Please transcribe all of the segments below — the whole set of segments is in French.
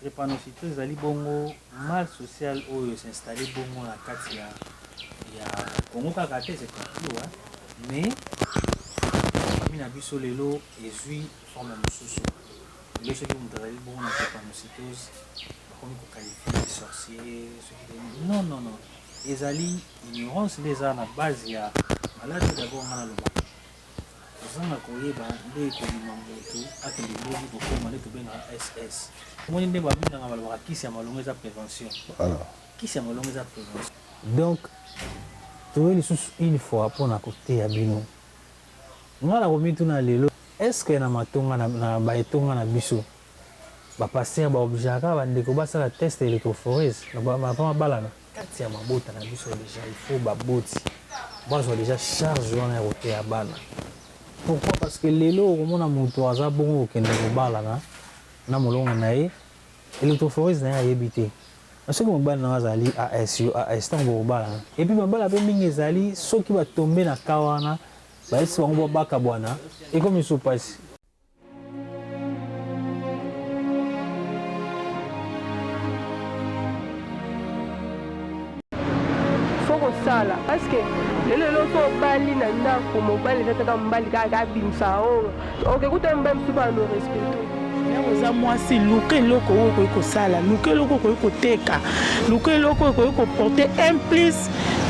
drépanocytose ezali bongo mal social oyo s'installer bongo na kati ya Congo kaka te c'est partout mais famille na biso lelo ezwi forme mosusu le soki moto azali bongo na drépanocytose bakomi koqualifie de sorcier non ezali ignorance nde eza na base ya maladi d'abord nga nalobaka ozanga koyeba nde ekobima moto akende ndoki kokoma nde tobengaka ss omoni nde babingaka balobaka kisi ya malongo eza prévention kisi ya malongo eza prévention donc toye lisusu une fois mpona koteya bino nga nakomituna lelo estce na matonga na baetonga na biso bapaster baobligeaka bandeko basala test électrophorèse bapa mabalana kati ya mabota na biso déjà il faut baboti bazwa déjà charge wana ya koteya bana. Pourquoi? Parce que lelo okomona moto aza bongo okende kobalana na molongo na ye électrophorèse na ye ayebi te soki mobali na azali as yo as ntango bokobalana epuis mabala mpe mingi ezali soki batombe na ka wana bayesi bango babaka bwana ekomi so pasi. Sala parce que lelo so bali na ndako mobali tata mbali kaka bimsa o okekuta mbem suba no respect oza mwasi luka eloko oyo okoki kosala luka eloko okoki koteka luka eloko oyo okoki koporte un plus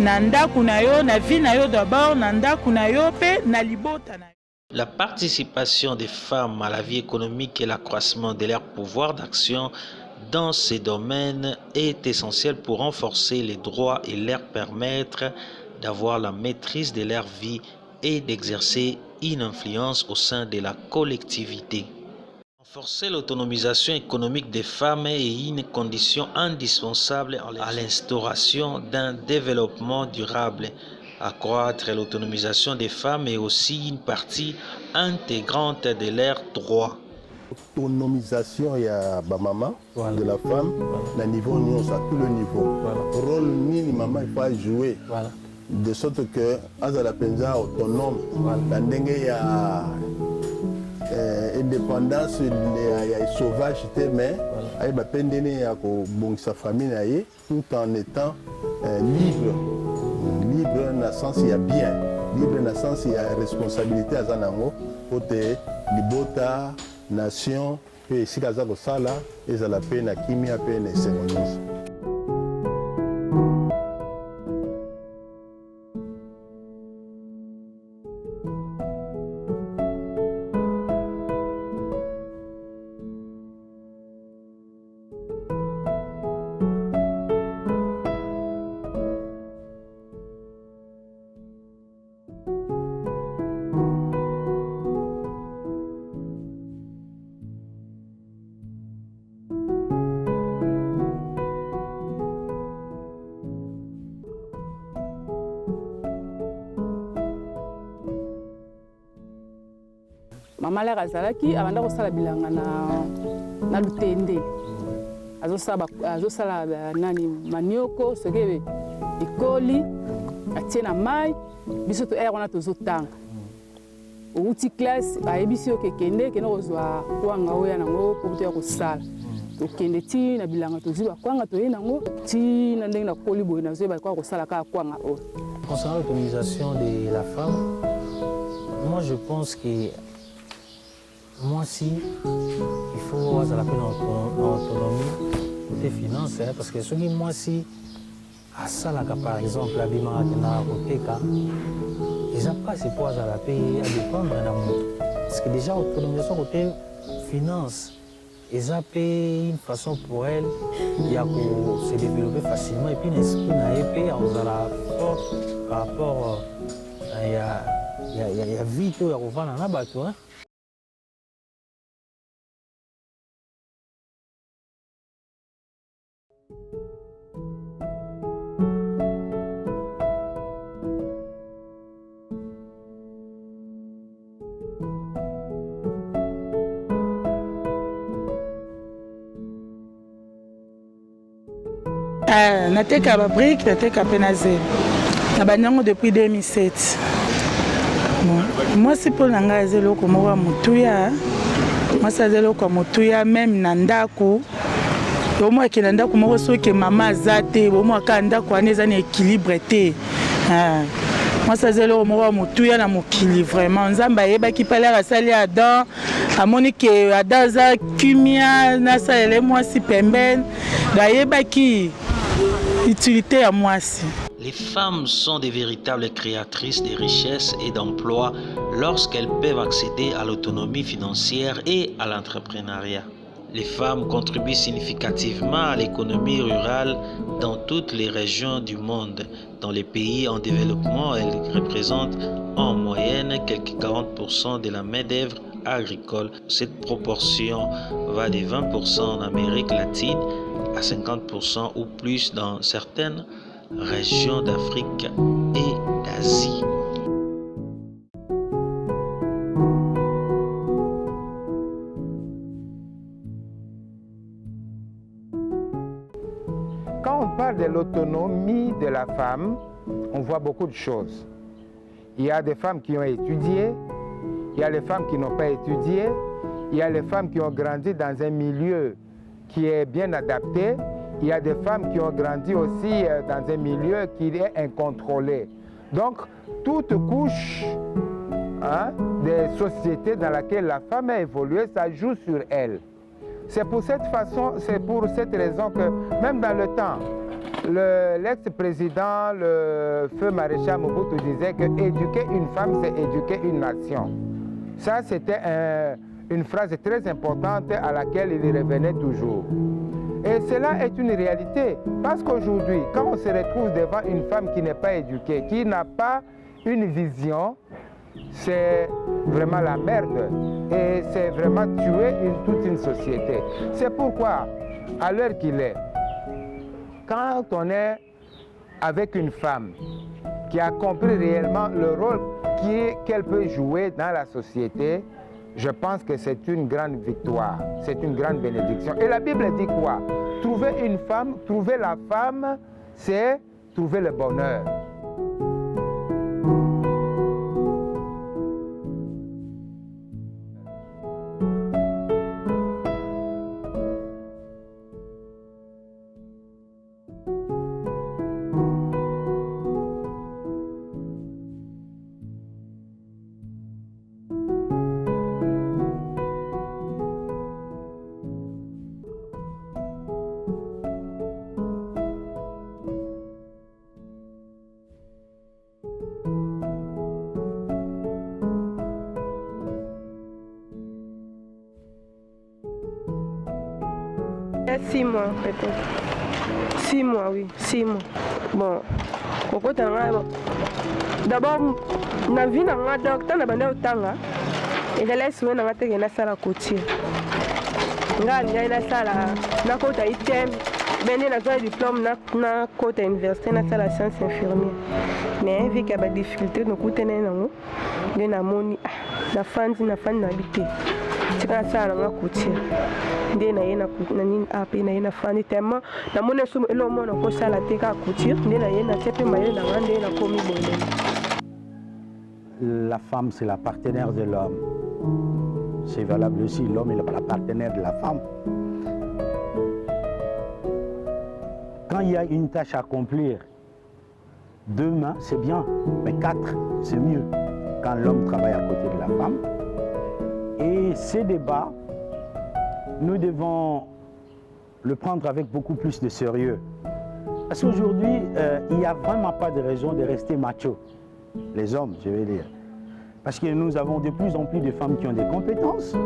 na ndako na yo na vie na yo d'abord na ndako na yo mpe na libota na yo. La participation des femmes à la vie économique et l'accroissement de leur pouvoir d'action dans ces domaines est essentiel pour renforcer les droits et leur permettre d'avoir la maîtrise de leur vie et d'exercer une influence au sein de la collectivité. Renforcer l'autonomisation économique des femmes est une condition indispensable à l'instauration d'un développement durable. Accroître l'autonomisation des femmes est aussi une partie intégrante de leurs droits. Autonomisation ya ba maman de la femme na niveau nyonso à tout le niveau rôle nini maman il faut jouer de sorte que azala penza autonome na ndenge ya indépendance ya sauvage te mais ay ba pendene ya ko bongisa famille na ye tout en étant libre na sens ya bien libre na sens ya responsabilité azanango pote libota nation pe esika aza kosala ezala mpe na kimia mpe na esengo nyonso. Mama la azalaki abanda kosala bilanga na lutende azosala nani manioko soki ekoli atie na mai biso to wana tozotanga outi classe bayebisi okekende kende kozwa kwanga oyo nango po to ya kosala tokende ti na bilanga toziba kwanga toye nango ti na ndenge na koli boye nazoyeba kwa kosala kaka kwanga oyo. Concernant l'autonomisation de la femme, moi je pense que moi aussi, il faut avoir l'autonomie côté finance, parce que ce qui moi aussi, à ça par exemple, la bima na koteka, ils n'ont pas c'est pour la payer à dépendre d'un amour. Parce que déjà l'autonomisation côté finance, ils ont une façon pour elle, il y a pour se développer facilement et puis l'esprit n'a épée on a la force par rapport il y a vite il y a revendre en abattoir. Hein? Nateka ba brique, nateka penazel. Na banyango depuis 2007. Moi c'est pour nanga zelo ko mowa mutuya. Moi ça zelo ko mutuya même na ndako Bomo akenda ndako moko soki mama aza te, bomo aka ndako wana eza na équilibre te. Moi ça c'est le moko motuya na mokili vraiment. Nzamba yebaki pale asali Adam, amoni ke Adam za kimia na salele mwasi pembeni. Da yebaki utilité à mwasi. Les femmes sont des véritables créatrices de richesses et d'emplois lorsqu'elles peuvent accéder à l'autonomie financière et à l'entrepreneuriat. Les femmes contribuent significativement à l'économie rurale dans toutes les régions du monde. Dans les pays en développement, elles représentent en moyenne quelques 40% de la main-d'œuvre agricole. Cette proportion va de 20% en Amérique latine à 50% ou plus dans certaines régions d'Afrique et d'Asie. Quand on parle de l'autonomie de la femme, on voit beaucoup de choses. Il y a des femmes qui ont étudié, il y a les femmes qui n'ont pas étudié, il y a les femmes qui ont grandi dans un milieu qui est bien adapté, il y a des femmes qui ont grandi aussi dans un milieu qui est incontrôlé. Donc, toute couche des sociétés dans laquelle la femme a évolué, ça joue sur elle. C'est pour cette raison que même dans le temps, l'ex-président, le feu maréchal Mobutu disait que éduquer une femme, c'est éduquer une nation. Ça, c'était une phrase très importante à laquelle il revenait toujours. Et cela est une réalité, parce qu'aujourd'hui, quand on se retrouve devant une femme qui n'est pas éduquée, qui n'a pas une vision, c'est vraiment la merde et c'est vraiment tuer toute une société. C'est pourquoi, à l'heure qu'il est, quand on est avec une femme qui a compris réellement le rôle qu'elle peut jouer dans la société, je pense que c'est une grande victoire, c'est une grande bénédiction. Et la Bible dit quoi? Trouver une femme, trouver la femme, c'est trouver le bonheur. Il y a 6 mois peut-être. 6 mois, oui, 6 mois. Bon, Coco Tanga, d'abord, na vie na nga docteur na bande otanga. Et là laisse moi na teke na sala couture. Nga ngai na sala na kota item. Bene na zo diplôme na kota université na sala sciences infirmière. Mais vu qu'il y a des difficultés no kutene na ngo, ngai na moni na fandi na bité. Tika sala nga couture. Ndé na yena na nini ape na yena fandi tellement na mona so elo mona ko sala te ka couture ndé na yena tepe maye na ngande na komi bonde. La femme c'est la partenaire de l'homme. C'est valable aussi, l'homme est la partenaire de la femme. Quand il y a une tâche à accomplir, 2 mains c'est bien, mais 4 c'est mieux quand l'homme travaille à côté de la femme. Et ces débats, nous devons le prendre avec beaucoup plus de sérieux. Parce qu'aujourd'hui, il n'y a vraiment pas de raison de rester macho. Les hommes, je veux dire. Parce que nous avons de plus en plus de femmes qui ont des compétences.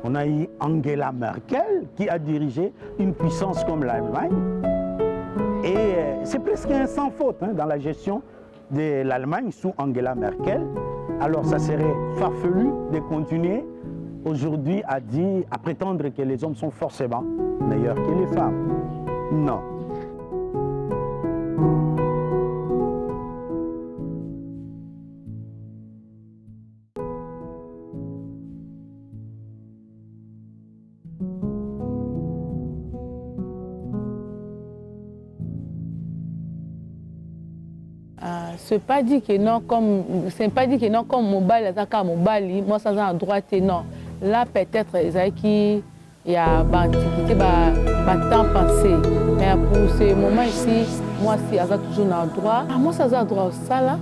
On a eu Angela Merkel qui a dirigé une puissance comme l'Allemagne. Et c'est presque un sans faute dans la gestion de l'Allemagne sous Angela Merkel. Alors ça serait farfelu de continuer aujourd'hui à prétendre que les hommes sont forcément meilleurs que les femmes. Non. C'est pas dit que non comme mobile attaque à mobile moi ça a droit non là peut-être qui il y a l'Antiquité, le temps passé. Mais pour ce moment ici, moi, si j'ai toujours un droit, moi, ça a droit au ça là.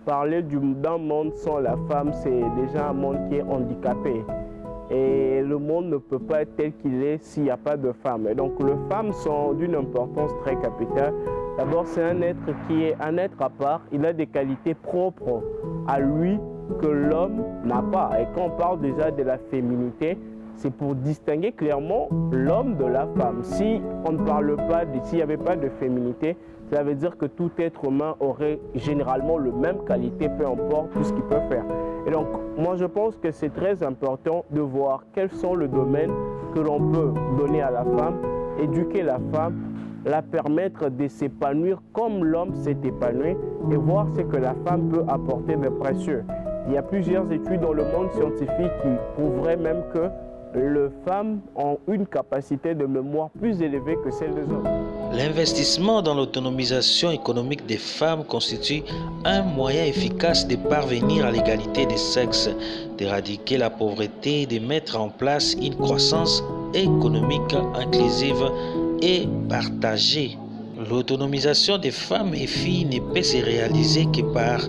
Parler d'un monde sans la femme, c'est déjà un monde qui est handicapé. Et le monde ne peut pas être tel qu'il est s'il n'y a pas de femmes. Et donc les femmes sont d'une importance très capitale. D'abord, c'est un être qui est un être à part. Il a des qualités propres à lui que l'homme n'a pas. Et quand on parle déjà de la féminité, c'est pour distinguer clairement l'homme de la femme. Si on ne parle pas, s'il n'y avait pas de féminité, ça veut dire que tout être humain aurait généralement la même qualité, peu importe tout ce qu'il peut faire. Et donc, moi je pense que c'est très important de voir quels sont les domaines que l'on peut donner à la femme, éduquer la femme, la permettre de s'épanouir comme l'homme s'est épanoui et voir ce que la femme peut apporter de précieux. Il y a plusieurs études dans le monde scientifique qui prouveraient même que les femmes ont une capacité de mémoire plus élevée que celle des hommes. L'investissement dans l'autonomisation économique des femmes constitue un moyen efficace de parvenir à l'égalité des sexes, d'éradiquer la pauvreté et de mettre en place une croissance économique inclusive et partagée. L'autonomisation des femmes et filles ne peut se réaliser que par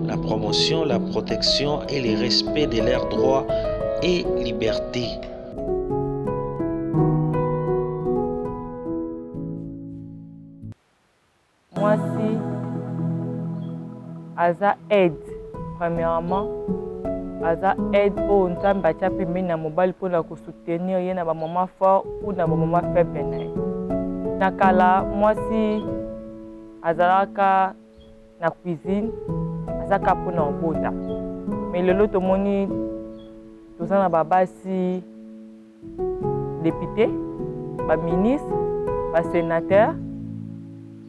la promotion, la protection et le respect de leurs droits et libertés. Moi, si Aza aide, premièrement, Aza aide au Nzambe atia pembeni na mobali mpona soutenir ye na ba maman fort ou na ba maman faible na ye. Na kala mwasi azalaka na cuisine, azaka mpona obota. Mais lelo tomoni toza na babasi député, ba ministre, ba sénateur.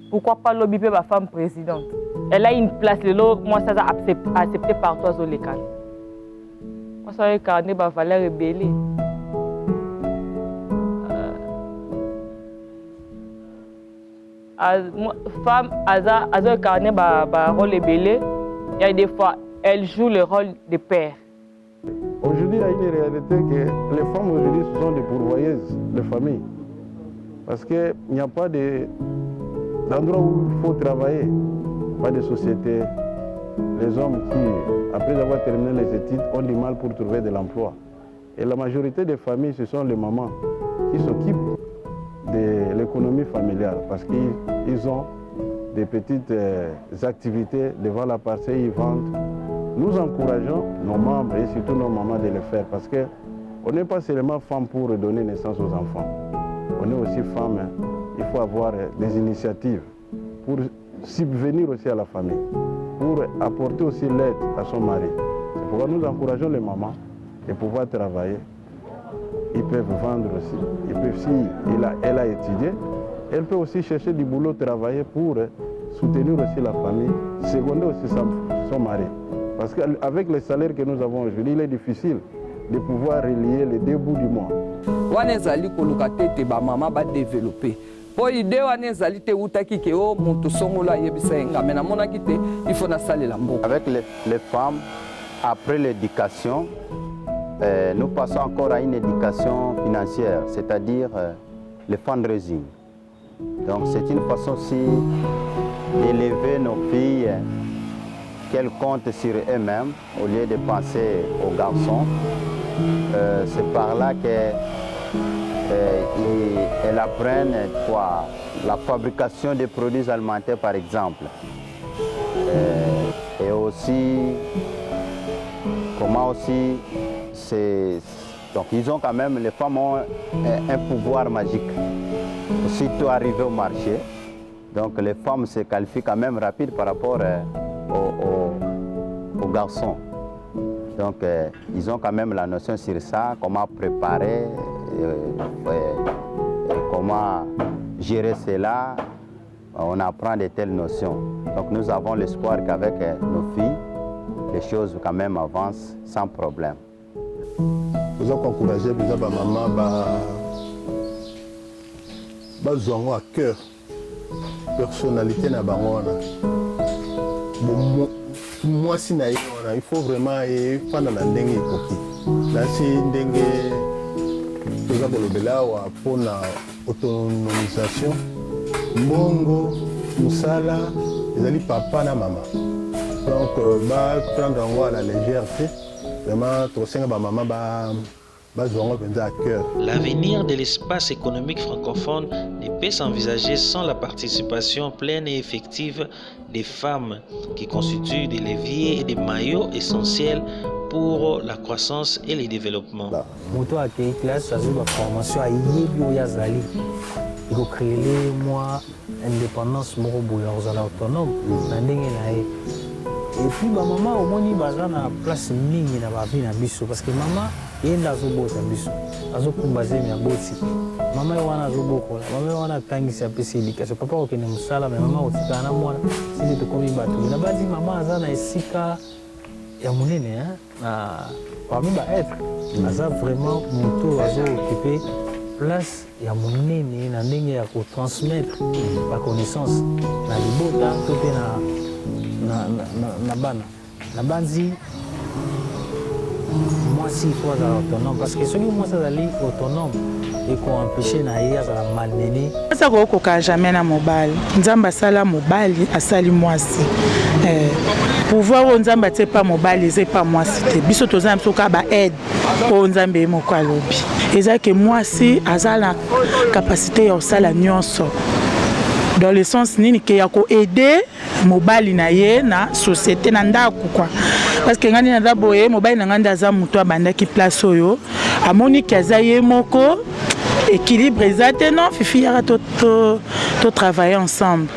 Pourquoi pas lobby pe ba femme présidente? Elle a une place, moi ça a accepté par toi Zolekan. Moi ça a incarné ba valeur rebelle. Femme a incarné ba rôle rebelle. Il y a des fois elle joue le rôle de père. Aujourd'hui, il y a une réalité que les femmes aujourd'hui ce sont des pourvoyeuses de famille. Parce qu'il n'y a pas d'endroit où il faut travailler, pas de société. Les hommes qui, après avoir terminé les études, ont du mal pour trouver de l'emploi. Et la majorité des familles, ce sont les mamans qui s'occupent de l'économie familiale parce qu'ils ont des petites activités devant la parcelle, ils vendent. Nous encourageons nos membres et surtout nos mamans de le faire parce qu'on n'est pas seulement femme pour donner naissance aux enfants. On est aussi femme. Il faut avoir des initiatives pour subvenir aussi à la famille, pour apporter aussi l'aide à son mari. C'est pourquoi nous encourageons les mamans de pouvoir travailler. Ils peuvent vendre aussi. Ils peuvent, si elle a étudié, elle peut aussi chercher du boulot, travailler pour soutenir aussi la famille, seconder aussi son mari. Parce qu'avec les salaires que nous avons aujourd'hui, il est difficile de pouvoir relier les deux bouts du mois. Po idée wana ezali te utaki ke o moto songola yebisa nga mais namonaki te il faut na salela mboka. Avec les femmes après l'éducation nous passons encore à une éducation financière, c'est-à-dire le fundraising. Donc c'est une façon aussi d'élever nos filles qu'elles comptent sur eux-mêmes au lieu de penser aux garçons. C'est par là qu'elles apprennent quoi, la fabrication des produits alimentaires par exemple. Et aussi comment aussi donc ils ont quand même, les femmes ont un pouvoir magique. Aussitôt arrivé au marché, donc les femmes se qualifient quand même rapide par rapport aux garçons. Donc ils ont quand même la notion sur ça, comment préparer, comment gérer cela. On apprend de telles notions. Donc nous avons l'espoir qu'avec nos filles, les choses quand même avancent sans problème. Nous avons encouragé les mamans bazwango à cœur personnalité na bango wana mwasi na ye wana il faut vraiment efanda na ndenge ekoki nasi ndenge toza kolobela awa mpona autonomisation mbongo mosala ezali papa na mama donc baprendre yango à la légèreté vraiment tokosenga bamama bazwango mpenza à cœur. L'avenir de l'espace économique francophone ne peut s'envisager sans la participation pleine et effective des femmes qui constituent des leviers et des maillots essentiels pour la croissance et le développement. Moto a créé classe, ça la formation à Yébio Yazali. Il a créé moi indépendance morobo ya autonome na ndenge na ye. Et puis ba maman au moni baza na place mingi na ba vie na biso parce que maman yenda azobota biso. Azokumbaze mi aboti. Mama wana azobokola, mama wana tangisa pesi éducation. Papa okene musala mais maman otika na mwana sisi tukomi bato. Na bazi mama aza na esika ya munene na parmi ba être aza vraiment moto azo occuper place ya munene na ndenge ya ko transmettre ba connaissance na libota to pe na bana na banzi moi si faut être autonome parce que ceux qui moi ça aller autonome et qu'on empêcher na ya za malmené ça ko koka jamais na mobile nzamba sala mobile asali mwasi pouvoir on nzamba te pas mobile c'est pas mwasi te biso to nzamba soka ba aide o nzambe moko alobi eza que mwasi azala capacité ya sala nyonso dans le sens nini ke ya ko aider mobile na ye na société na ndako quoi parce que ngani na boye mobile na nganda za muto abanda ki place oyo amoni kaza ye moko équilibre exacte non fifi ya to travailler ensemble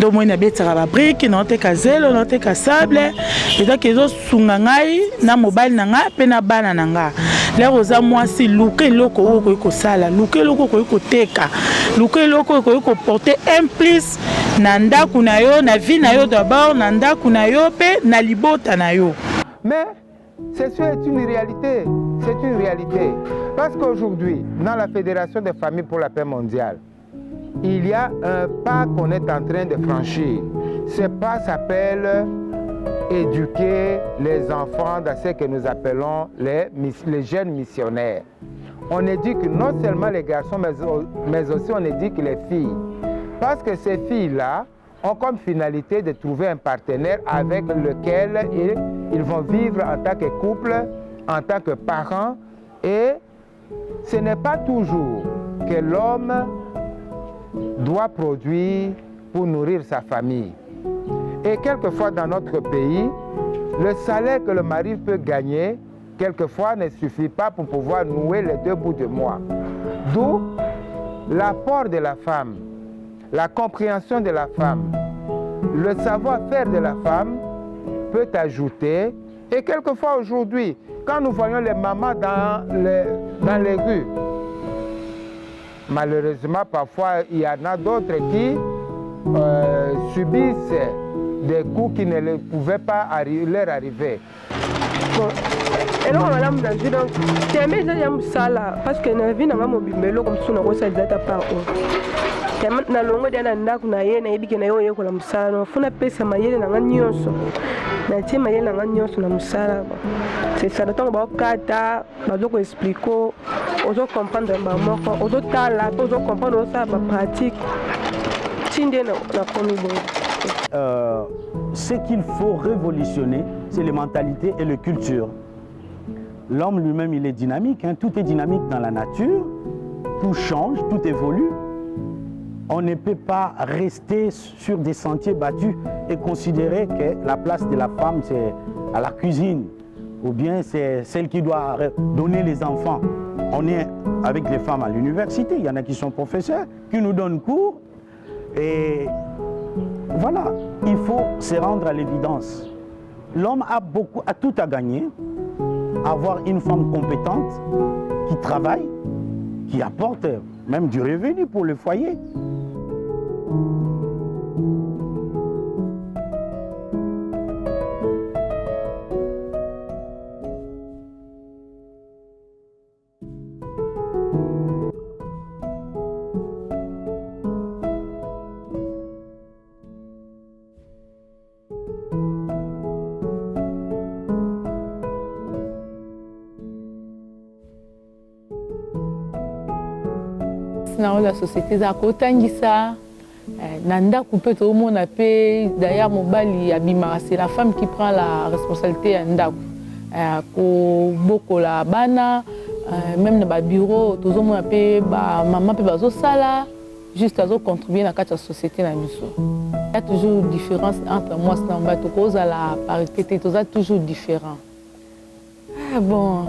donc moi na betara ba brique na te kazelo na te kasable et que zo sunga ngai na mobile na nga pe na bana na nga là oza mwasi luke loko ko sala luke loko ko teka luke loko ko porter un plus na ndako na yo na vie na yo d'abord na ndako na yo pe na libota na yo. Mais c'est une réalité, c'est une réalité. Parce qu'aujourd'hui, dans la Fédération des familles pour la paix mondiale, il y a un pas qu'on est en train de franchir. Ce pas s'appelle éduquer les enfants dans ce que nous appelons les jeunes missionnaires. On éduque non seulement les garçons, mais aussi on éduque les filles. Parce que ces filles-là ont comme finalité de trouver un partenaire avec lequel ils vont vivre en tant que couple, en tant que parents. Et ce n'est pas toujours que l'homme doit produire pour nourrir sa famille. Et quelquefois dans notre pays, le salaire que le mari peut gagner, quelquefois ne suffit pas pour pouvoir nouer les deux bouts de mois. D'où l'apport de la femme, la compréhension de la femme, le savoir-faire de la femme peut ajouter. Et quelquefois aujourd'hui, quand nous voyons les mamans dans les rues, malheureusement parfois il y en a d'autres qui subissent des coups qui ne pouvaient pas leur arriver. eloko malamu na vie donc teme eza ya mosala parce que na vie nanga mobimba eloko mosusu nakosalisa ta part oyo teme nalongo dia na ndako na ye nayebi ke na ye oyekola mosala no funa pesa mayele nanga nyonso natie mayele nanga nyonso na mosala c'est ça ntango baokata bazokoexplike ozokomprendre bamoko ozotala mpe ozokomprendre ozosala bapratique tinde nakomi boye. Ce qu'il faut révolutionner, c'est les mentalités et les cultures. L'homme lui-même, il est dynamique, hein. Tout est dynamique dans la nature, tout change, tout évolue. On ne peut pas rester sur des sentiers battus et considérer que la place de la femme, c'est à la cuisine, ou bien c'est celle qui doit donner les enfants. On est avec les femmes à l'université, il y en a qui sont professeurs, qui nous donnent cours, et voilà, il faut se rendre à l'évidence. L'homme a tout à gagner, avoir une femme compétente, qui travaille, qui apporte même du revenu pour le foyer. mpasi na la société eza kotangisa na ndako mpe tozomona mpe d'ailleurs mobali abimaka, c'est la femme qui prend la responsabilité ya ndako kobokola bana, même na babureau tozomona mpe bamama mpe bazosala juste azocontribue na kati ya société na biso. Il y a toujours une différence entre moi et moi, tokoza la parité, toza toujours différent. Bon,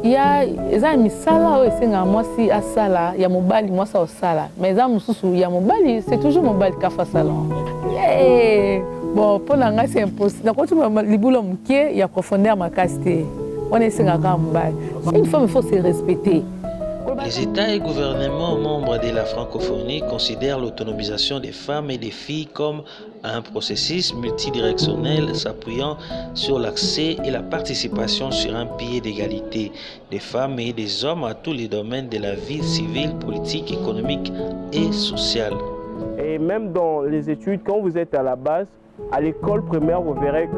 il y a eza misala o esenga mwasi asala ya mobali mwasa osala, mais eza mususu ya mobali c'est toujours mobali kafa salon. Bon, pour nanga c'est impossible. Na kotu libulo mukie ya profondeur makasi te. On esenga ka mobali. Une femme il faut se respecter. Les États et gouvernements membres de la francophonie considèrent l'autonomisation des femmes et des filles comme un processus multidirectionnel s'appuyant sur l'accès et la participation sur un pied d'égalité des femmes et des hommes à tous les domaines de la vie civile, politique, économique et sociale. Et même dans les études, quand vous êtes à la base, à l'école primaire, vous verrez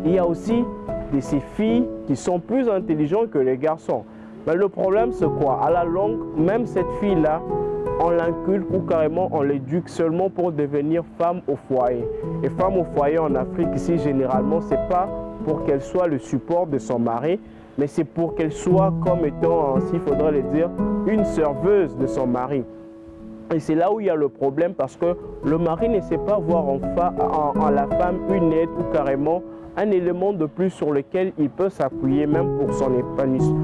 qu'il y a aussi ces filles qui sont plus intelligentes que les garçons. Mais le problème, c'est quoi? À la longue, même cette fille-là, on l'inculque ou carrément on l'éduque seulement pour devenir femme au foyer. Et femme au foyer en Afrique, ici, généralement, ce n'est pas pour qu'elle soit le support de son mari, mais c'est pour qu'elle soit comme étant, s'il faudrait le dire, une serveuse de son mari. Et c'est là où il y a le problème parce que le mari ne sait pas voir en la femme une aide ou carrément un élément de plus sur lequel il peut s'appuyer même pour son épanouissement.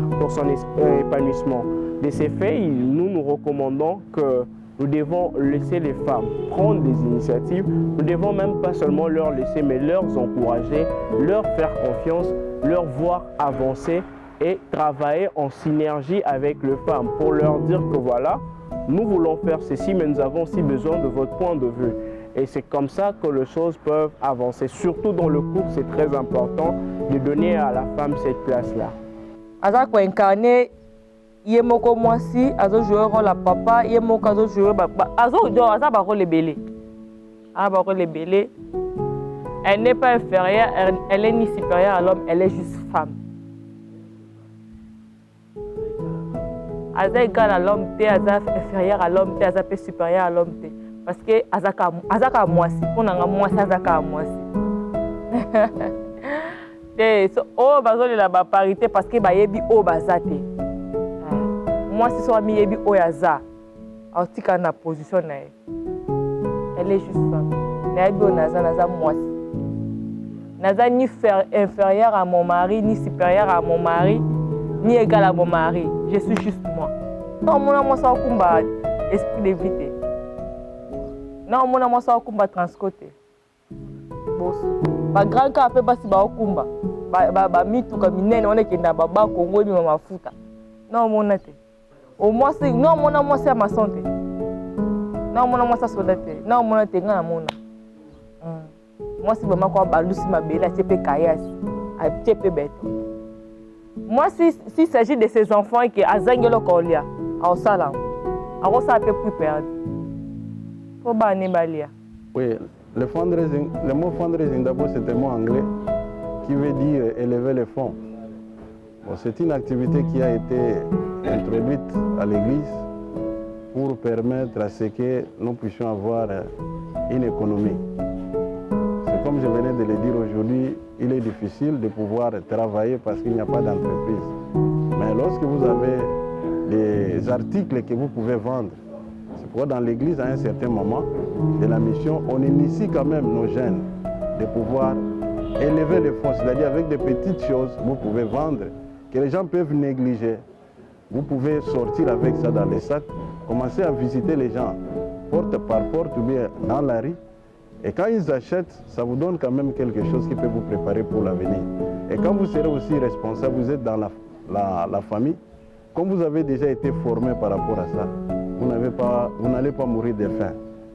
De ces faits, nous recommandons que nous devons laisser les femmes prendre des initiatives. Nous devons même pas seulement leur laisser, mais leur encourager, leur faire confiance, leur voir avancer et travailler en synergie avec les femmes pour leur dire que voilà, nous voulons faire ceci, mais nous avons aussi besoin de votre point de vue. Et c'est comme ça que les choses peuvent avancer. Surtout dans le couple, c'est très important de donner à la femme cette place-là. Aza ko incarner yemoko mwasi, azo jouer rôle à papa, yemoko azo jouer azo do aza ba rôle belé. Ah ba rôle belé. Elle n'est pas inférieure, elle est ni supérieure à l'homme, elle est juste femme. Aza égal à l'homme, aza inférieur à l'homme, aza peu supérieur à l'homme. Parce que azaka mwasi, on a mwasi azaka mwasi. Oh bazoli la parité parce que bayebi o bazate. Mwasi so ami yebi o yaza. Autika na position na elle. Elle est juste femme. Na yebi o naza mwasi. Naza ni inférieur à mon mari, ni supérieur à mon mari, ni égal à mon mari. Je suis juste moi. Non, mon amour ça okumba esprit de vérité. Non, mon amour ça okumba transcoté. Boss. Ba grand cas fait basi ba okumba. Ba mitu ka minene on ekenda baba Congo bi mafuta. Non mon ate. Au moins c'est non mon amour c'est ma santé. Non mon amour ça sodaté. Non mon ate ngana mona. Moi si maman ko ba lusi mabela tepe kayasi. A tepe beto. Moi si s'agit de ces enfants qui azangelo kolia. Au salam. A ça peut plus perdre. Oui, le mot fundraising d'abord c'est un mot anglais qui veut dire élever les fonds. Bon, c'est une activité qui a été introduite à l'Église pour permettre à ce que nous puissions avoir une économie. C'est comme je venais de le dire aujourd'hui, il est difficile de pouvoir travailler parce qu'il n'y a pas d'entreprise. Mais lorsque vous avez des articles que vous pouvez vendre, dans l'Église, à un certain moment de la mission, on initie quand même nos jeunes de pouvoir élever les fonds, c'est-à-dire avec des petites choses, vous pouvez vendre, que les gens peuvent négliger. Vous pouvez sortir avec ça dans les sacs, commencer à visiter les gens, porte par porte ou bien dans la rue. Et quand ils achètent, ça vous donne quand même quelque chose qui peut vous préparer pour l'avenir. Et quand vous serez aussi responsable, vous êtes dans la famille, comme vous avez déjà été formé par rapport à ça, vous n'allez pas mourir de faim.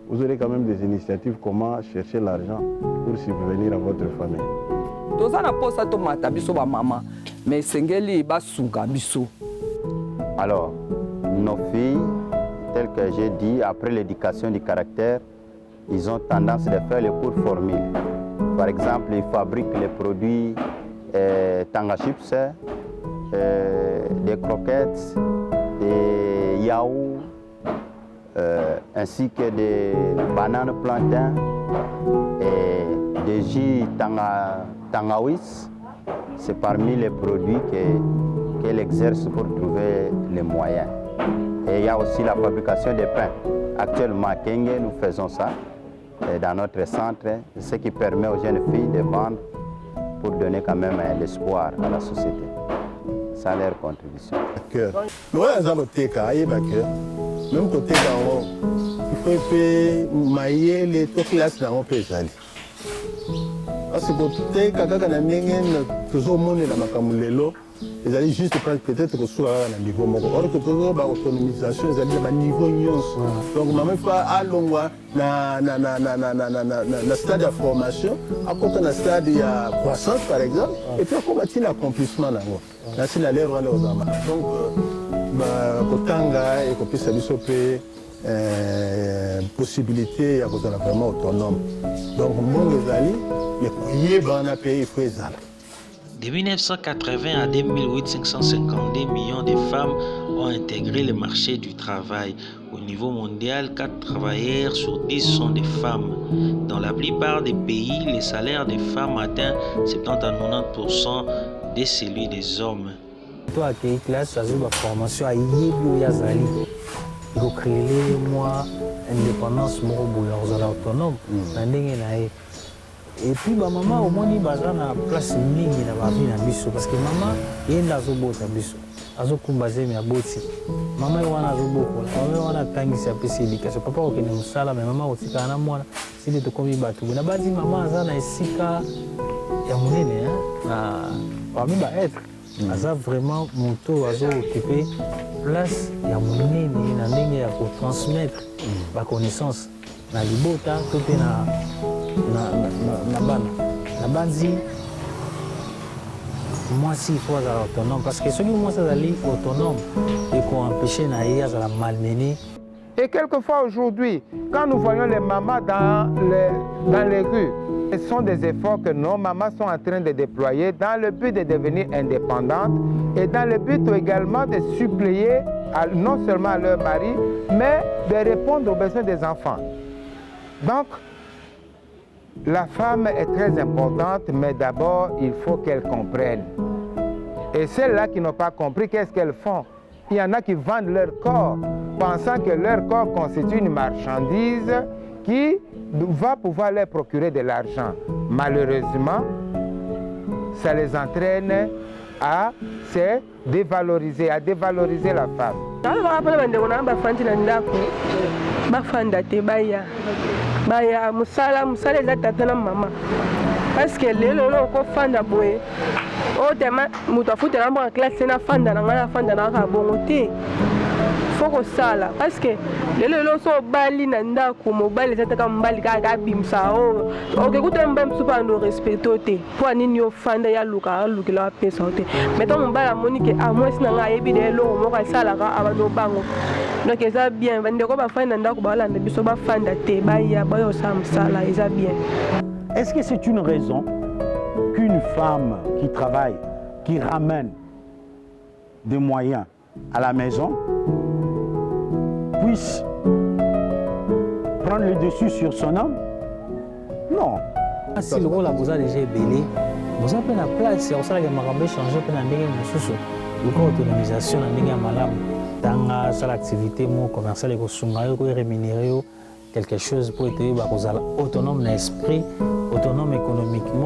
Vous aurez quand même des initiatives comment chercher l'argent pour subvenir à votre famille. Alors, nos filles, telles que j'ai dit, après l'éducation du caractère, ils ont tendance à faire les cours formules. Par exemple, ils fabriquent les produits Tanga Chips, des croquettes, des yaourts, ainsi que des bananes plantains et des jus tangawis. C'est parmi les produits qu'elle exerce pour trouver les moyens. Et il y a aussi la fabrication des pains. Actuellement à Kenge, nous faisons ça dans notre centre, ce qui permet aux jeunes filles de vendre pour donner quand même l'espoir à la société. Ça a leur contribution. Même côté d'en il faut faire mailler les deux classes dans mon pays. Parce que côté quand on a mis toujours monde dans ma camulelo, ils allaient juste prendre peut-être que soit à niveau mon. Or que toujours bah autonomisation, ils allaient à niveau nyons. Donc maman fait à long na stade de formation, à côté na stade de croissance par exemple, et puis à côté l'accomplissement là. Là c'est la lèvre là aux amants. Donc kotanga et kopisa biso pe possibilité ya kozala vraiment autonome. Donc mbongo ezali yeba na pays faut ezala. De 1980 à 2008, 552 millions de femmes ont intégré le marché du travail. Au niveau mondial, 4 travailleurs sur 10 sont des femmes. Dans la plupart des pays, les salaires des femmes atteignent 70 à 90% de celui des hommes. Toi, à quelle classe, ça joue la formation à Yébio Yazali. Il faut créer moi indépendance, moi, autonome. Et puis maman au moins il baza na place mingi na ba vie na biso parce que maman yenda zo bota biso azo kumbaze mi aboti maman wana zo boko maman wana tangisa pesi éducation papa okene musala mais maman otika na mwana sili to komi batu na bazi maman aza na esika ya munene na parmi ba être aza vraiment moto azo occuper place ya munene na ndenge ya ko transmettre ba connaissance na libota to pe na banzi moi si il faut être autonome parce que ceux qui moi ça aller autonome et qu'on empêcher na y à malmener. Et quelquefois aujourd'hui, quand nous voyons les mamans dans les rues, ce sont des efforts que nos mamans sont en train de déployer dans le but de devenir indépendantes et dans le but également de suppléer non seulement à leur mari, mais de répondre aux besoins des enfants. Donc, la femme est très importante, mais d'abord, il faut qu'elle comprenne. Et celles-là qui n'ont pas compris, qu'est-ce qu'elles font? Il y en a qui vendent leur corps, pensant que leur corps constitue une marchandise qui va pouvoir leur procurer de l'argent. Malheureusement, ça les entraîne à se dévaloriser, à dévaloriser la femme. Baya musala eza tata na mama parce que lelo ko fanda boye o tema mutu afutela mbo classe na fanda na ngala fanda na ka bongo te foko sala parce que lelo so bali na ndako mobali eza taka mbali ka bimsa o okekuta mbam supa no respecto te po nini yo fanda ya luka lukila pesa te meto mbala monike a moins na nga yebi de lo mo ka sala ka abano bango. Donc eza bien bandeko ba fanda ndako ba landa biso ba fanda te ba ya ba yo samsala eza bien. Est-ce que c'est une raison qu'une femme qui travaille, qui ramène des moyens à la maison puisse prendre le dessus sur son homme? Non. Si le rôle a déjà belé, vous avez la place, on sait que Marambe change pour la ndenge mususu. Le autonomisation la ndenge malamu. Dans l'activité commerciale, il rémunérer quelque chose pour être autonome dans l'esprit, autonome économiquement.